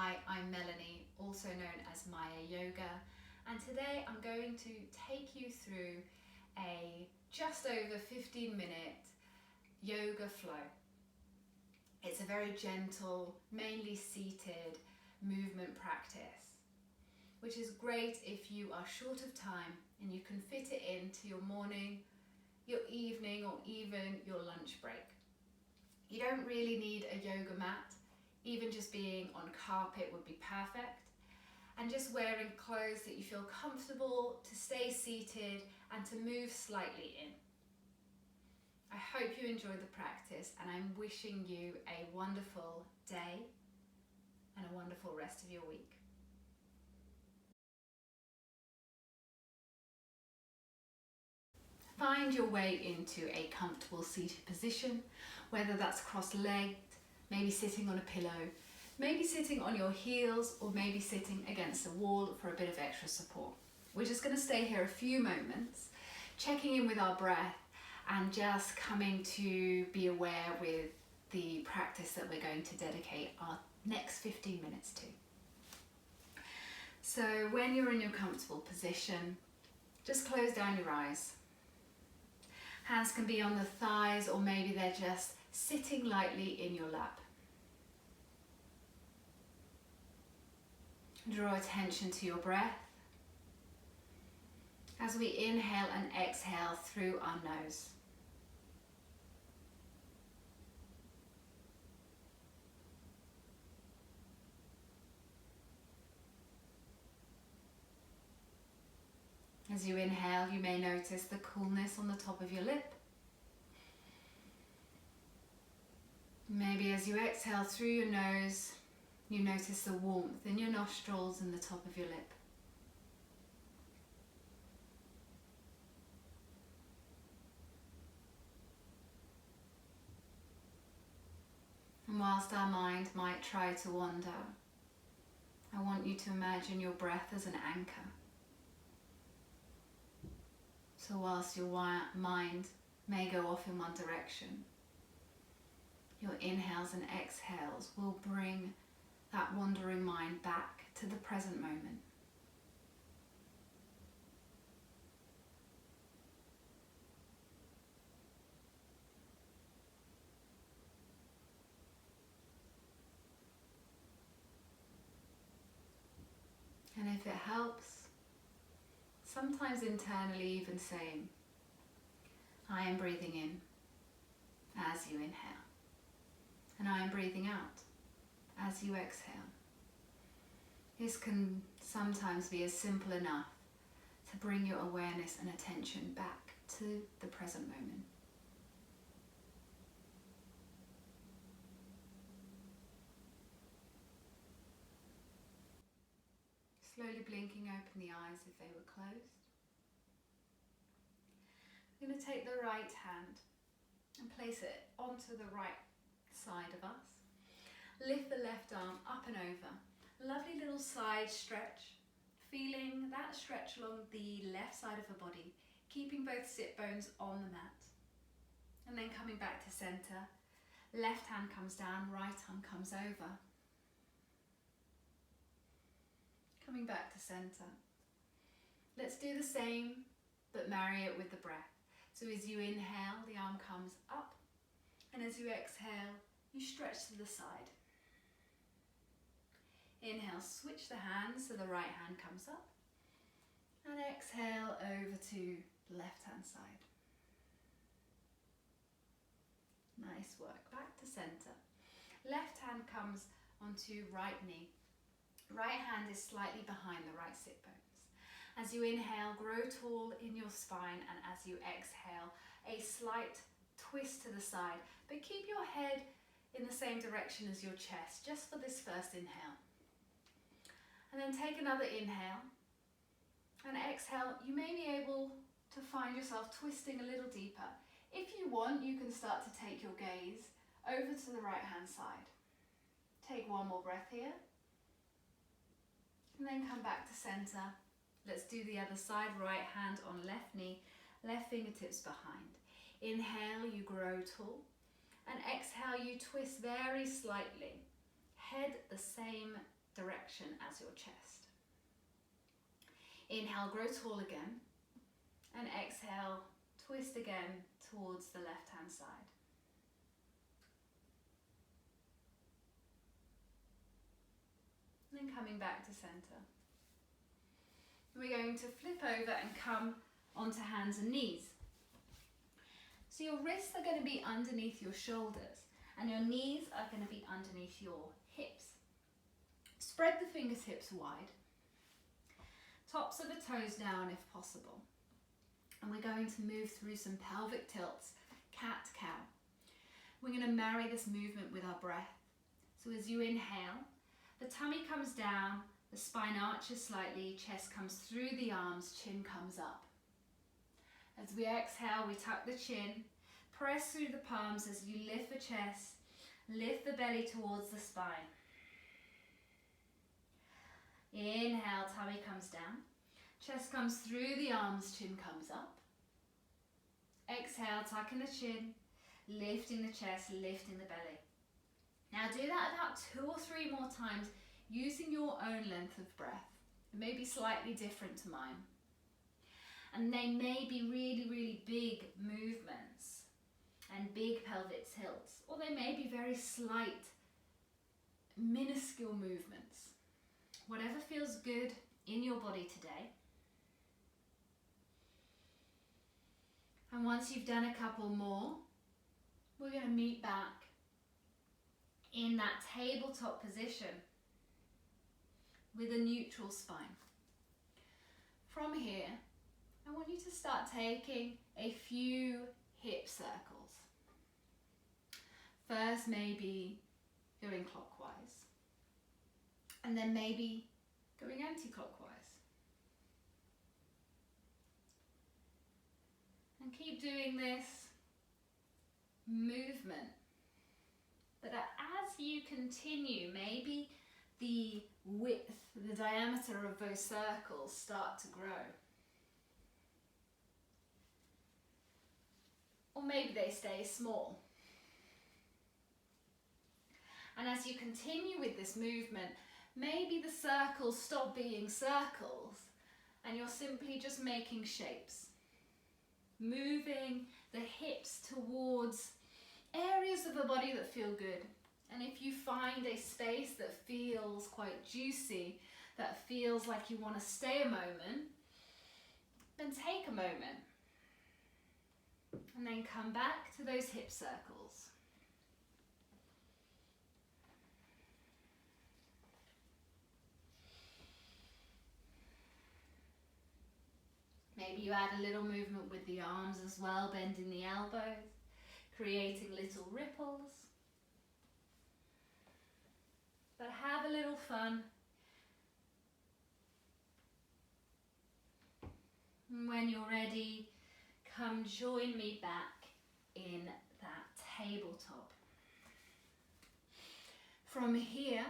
Hi, I'm Melanie, also known as MYA Yoga, and today I'm going to take you through a just over 15-minute yoga flow. It's a very gentle, mainly seated movement practice, which is great if you are short of time and you can fit it into your morning, your evening, or even your lunch break. You don't really need a yoga mat. Even just being on carpet would be perfect. And just wearing clothes that you feel comfortable to stay seated and to move slightly in. I hope you enjoyed the practice, and I'm wishing you a wonderful day and a wonderful rest of your week. Find your way into a comfortable seated position, whether that's cross-legged, maybe sitting on a pillow, maybe sitting on your heels, or maybe sitting against a wall for a bit of extra support. We're just going to stay here a few moments, checking in with our breath and just coming to be aware with the practice that we're going to dedicate our next 15 minutes to. So when you're in your comfortable position, just close down your eyes. Hands can be on the thighs, or maybe they're just sitting lightly in your lap. Draw attention to your breath as we inhale and exhale through our nose. As you inhale, you may notice the coolness on the top of your lip. Maybe as you exhale through your nose, you notice the warmth in your nostrils and the top of your lip. And whilst our mind might try to wander, I want you to imagine your breath as an anchor. So whilst your mind may go off in one direction, your inhales and exhales will bring that wandering mind back to the present moment. And if it helps, sometimes internally even saying, I am breathing in as you inhale, and I am breathing out as you exhale. This can sometimes be as simple enough to bring your awareness and attention back to the present moment. Slowly blinking open the eyes if they were closed. I'm going to take the right hand and place it onto the right side of us. Lift the left arm up and over. Lovely little side stretch. Feeling that stretch along the left side of the body, keeping both sit bones on the mat. And then coming back to center. Left hand comes down, right arm comes over. Coming back to center. Let's do the same, but marry it with the breath. So as you inhale, the arm comes up, and as you exhale, you stretch to the side. Inhale, switch the hands so the right hand comes up, and exhale over to the left hand side. Nice work. Back to center. Left hand comes onto right knee. Right hand is slightly behind the right sit bones. As you inhale, grow tall in your spine, and as you exhale, a slight twist to the side, but keep your head in the same direction as your chest, just for this first inhale. And then take another inhale, and exhale. You may be able to find yourself twisting a little deeper. If you want, you can start to take your gaze over to the right hand side. Take one more breath here. And then come back to center. Let's do the other side. Right hand on left knee, left fingertips behind. Inhale, you grow tall. And exhale, you twist very slightly. Head the same direction as your chest. Inhale, grow tall again, and exhale, twist again towards the left-hand side. And then coming back to center. We're going to flip over and come onto hands and knees. So your wrists are going to be underneath your shoulders and your knees are going to be underneath your hips. Spread the fingertips wide. Tops of the toes down if possible. And we're going to move through some pelvic tilts, cat-cow. We're going to marry this movement with our breath. So as you inhale, the tummy comes down, the spine arches slightly, chest comes through the arms, chin comes up. As we exhale, we tuck the chin, press through the palms as you lift the chest, lift the belly towards the spine. Inhale, tummy comes down, chest comes through the arms, chin comes up. Exhale, tucking the chin, lifting the chest, lifting the belly. Now do that about 2 or 3 more times using your own length of breath. It may be slightly different to mine. And they may be really, really big movements and big pelvic tilts, or they may be very slight, minuscule movements. Whatever feels good in your body today. And once you've done a couple more, we're going to meet back in that tabletop position with a neutral spine. From here, I want you to start taking a few hip circles. First, maybe going clockwise, and then maybe going anti-clockwise. And keep doing this movement. But as you continue, maybe the width, the diameter of those circles start to grow. Or maybe they stay small. And as you continue with this movement, maybe the circles stop being circles and you're simply just making shapes. Moving the hips towards areas of the body that feel good. And if you find a space that feels quite juicy, that feels like you want to stay a moment, then take a moment. And then come back to those hip circles. Maybe you add a little movement with the arms as well, bending the elbows, creating little ripples. But have a little fun. And when you're ready, come join me back in that tabletop. From here,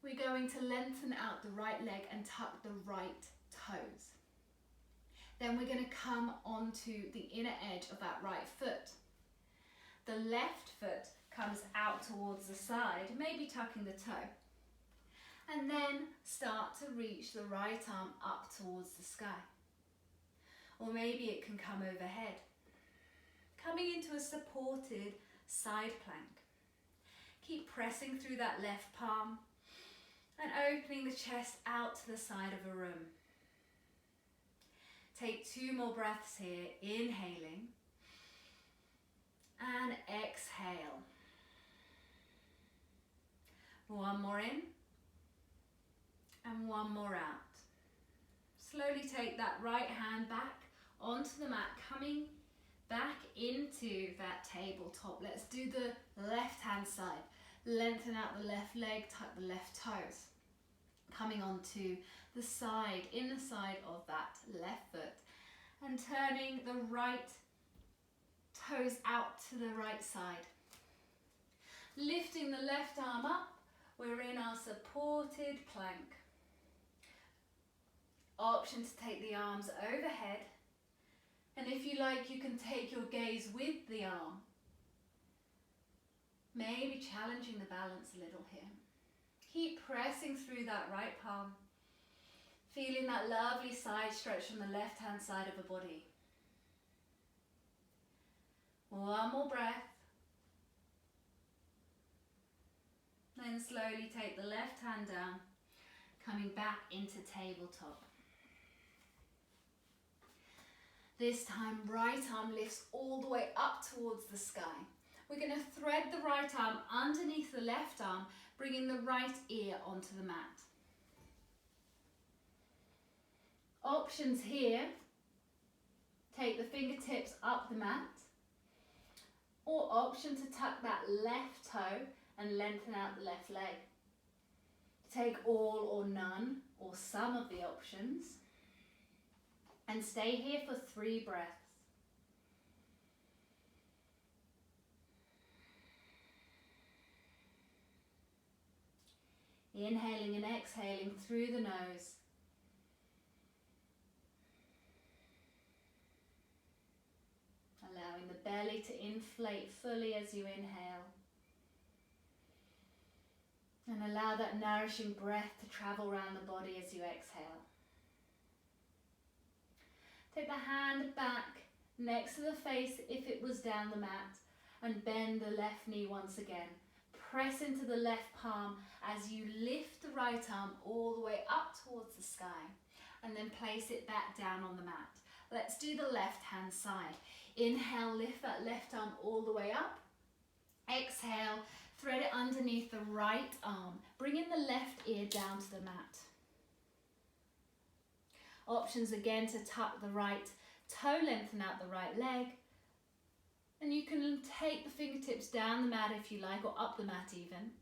we're going to lengthen out the right leg and tuck the right toes. Then we're going to come onto the inner edge of that right foot. The left foot comes out towards the side, maybe tucking the toe. And then start to reach the right arm up towards the sky. Or maybe it can come overhead. Coming into a supported side plank. Keep pressing through that left palm and opening the chest out to the side of a room. Take 2 more breaths here, inhaling and exhale. 1 more in and 1 more out. Slowly take that right hand back onto the mat, coming back into that tabletop. Let's do the left hand side. Lengthen out the left leg, tuck the left toes. Coming onto the side, inner side of that left foot, and turning the right toes out to the right side. Lifting the left arm up, we're in our supported plank. Option to take the arms overhead, and if you like, you can take your gaze with the arm. Maybe challenging the balance a little here. Keep pressing through that right palm. Feeling that lovely side stretch on the left-hand side of the body. One more breath. Then slowly take the left hand down, coming back into tabletop. This time, right arm lifts all the way up towards the sky. We're going to thread the right arm underneath the left arm, bringing the right ear onto the mat. Options here, take the fingertips up the mat, or option to tuck that left toe and lengthen out the left leg. Take all or none, or some of the options, and stay here for 3 breaths. Inhaling and exhaling through the nose. Allowing the belly to inflate fully as you inhale. And allow that nourishing breath to travel around the body as you exhale. Take the hand back next to the face if it was down the mat, and bend the left knee once again. Press into the left palm as you lift the right arm all the way up towards the sky, and then place it back down on the mat. Let's do the left hand side. Inhale, lift that left arm all the way up. Exhale, thread it underneath the right arm, bringing the left ear down to the mat. Options again to tuck the right toe, lengthen out the right leg. And you can take the fingertips down the mat if you like, or up the mat even.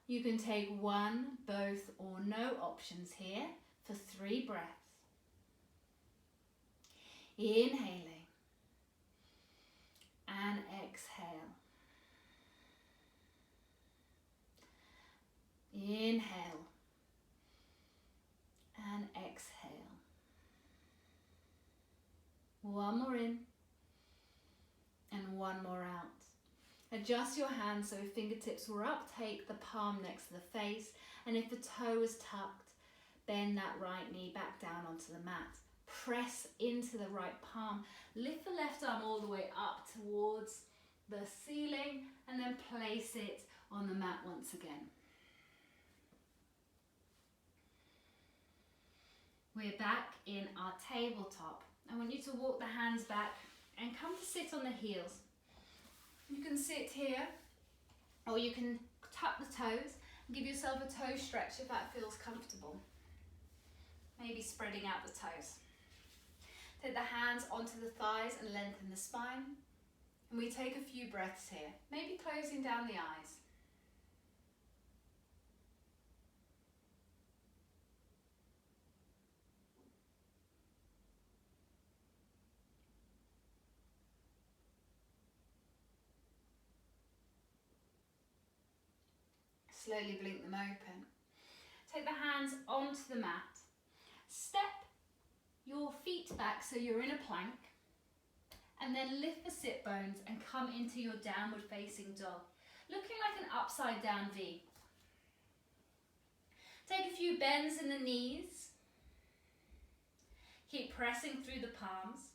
You can take one, both, or no options here for 3 breaths. Inhaling and exhale. Inhale and exhale. One more in and one more out. Adjust your hands so if fingertips were up, take the palm next to the face, and if the toe is tucked, bend that right knee back down onto the mat. Press into the right palm, lift the left arm all the way up towards the ceiling, and then place it on the mat once again. We're back in our tabletop. I want you to walk the hands back and come to sit on the heels. You can sit here, or you can tuck the toes and give yourself a toe stretch if that feels comfortable. Maybe spreading out the toes. Take the hands onto the thighs and lengthen the spine. And we take a few breaths here, maybe closing down the eyes. Slowly blink them open. Take the hands onto the mat. Step your feet back so you're in a plank, and then lift the sit bones and come into your downward facing dog, looking like an upside down V. Take a few bends in the knees. Keep pressing through the palms,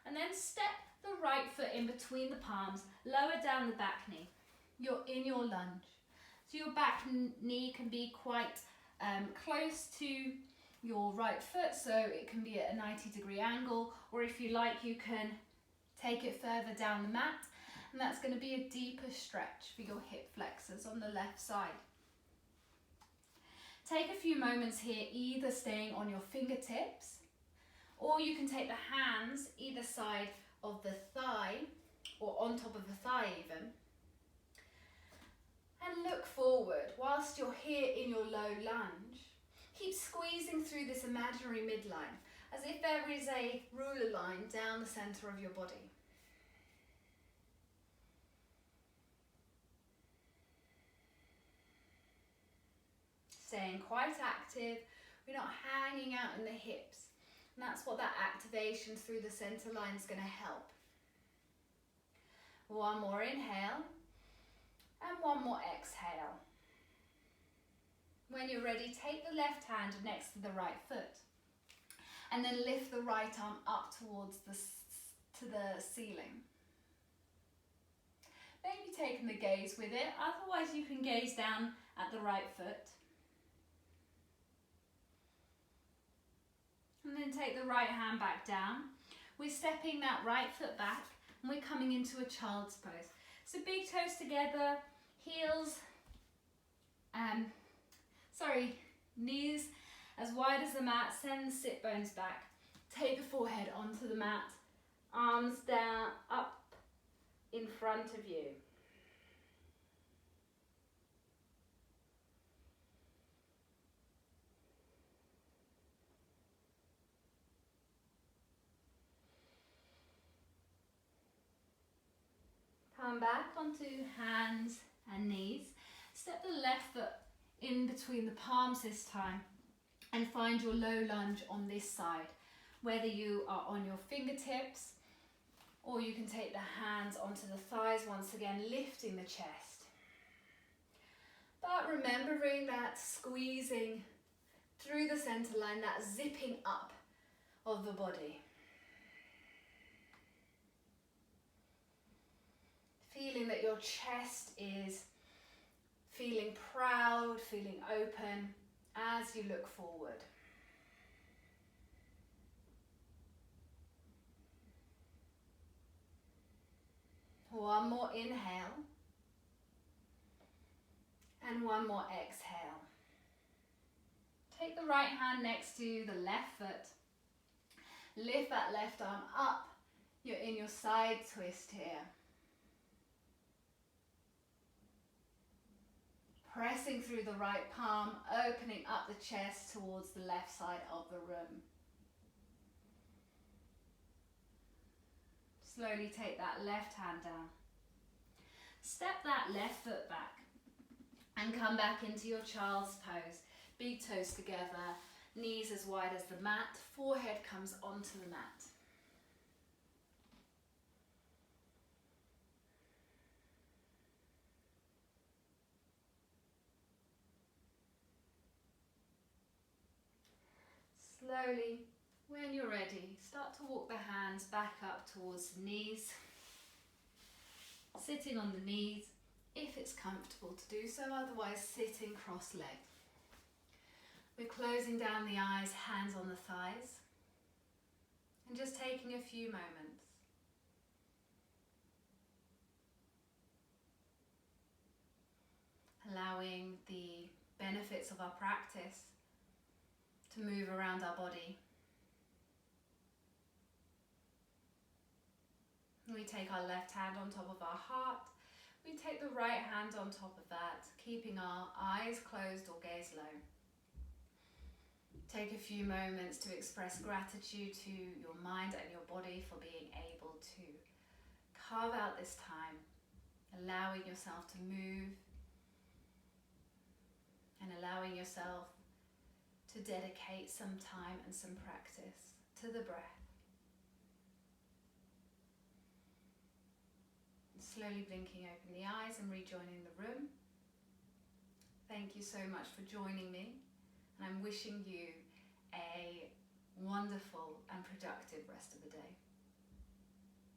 and then step the right foot in between the palms, lower down the back knee. You're in your lunge. So your back knee can be quite close to your right foot, so it can be at a 90-degree angle, or if you like, you can take it further down the mat, and that's going to be a deeper stretch for your hip flexors on the left side. Take a few moments here, either staying on your fingertips, or you can take the hands either side of the thigh, or on top of the thigh even, and look forward whilst you're here in your low lunge. Keep squeezing through this imaginary midline as if there is a ruler line down the centre of your body. Staying quite active, we're not hanging out in the hips, and that's what that activation through the centre line is going to help. One more inhale. And one more exhale. When you're ready, take the left hand next to the right foot and then lift the right arm up towards the ceiling. Maybe taking the gaze with it, otherwise you can gaze down at the right foot. And then take the right hand back down. We're stepping that right foot back and we're coming into a child's pose. So big toes together, knees as wide as the mat, send the sit bones back. Take the forehead onto the mat, arms down, up in front of you. Come back onto hands and knees. Step the left foot in between the palms this time and find your low lunge on this side, whether you are on your fingertips or you can take the hands onto the thighs, once again lifting the chest. But remembering that squeezing through the center line, that zipping up of the body. Feeling that your chest is feeling proud, feeling open as you look forward. One more inhale and one more exhale. Take the right hand next to the left foot. Lift that left arm up. You're in your side twist here. Pressing through the right palm, opening up the chest towards the left side of the room. Slowly take that left hand down. Step that left foot back and come back into your child's pose. Big toes together, knees as wide as the mat, forehead comes onto the mat. Slowly, when you're ready, start to walk the hands back up towards the knees. Sitting on the knees, if it's comfortable to do so, otherwise sitting cross-legged. We're closing down the eyes, hands on the thighs, and just taking a few moments. Allowing the benefits of our practice to move around our body. We take our left hand on top of our heart. We take the right hand on top of that, keeping our eyes closed or gaze low. Take a few moments to express gratitude to your mind and your body for being able to carve out this time, allowing yourself to move and allowing yourself to dedicate some time and some practice to the breath. Slowly blinking open the eyes and rejoining the room. Thank you so much for joining me, and I'm wishing you a wonderful and productive rest of the day.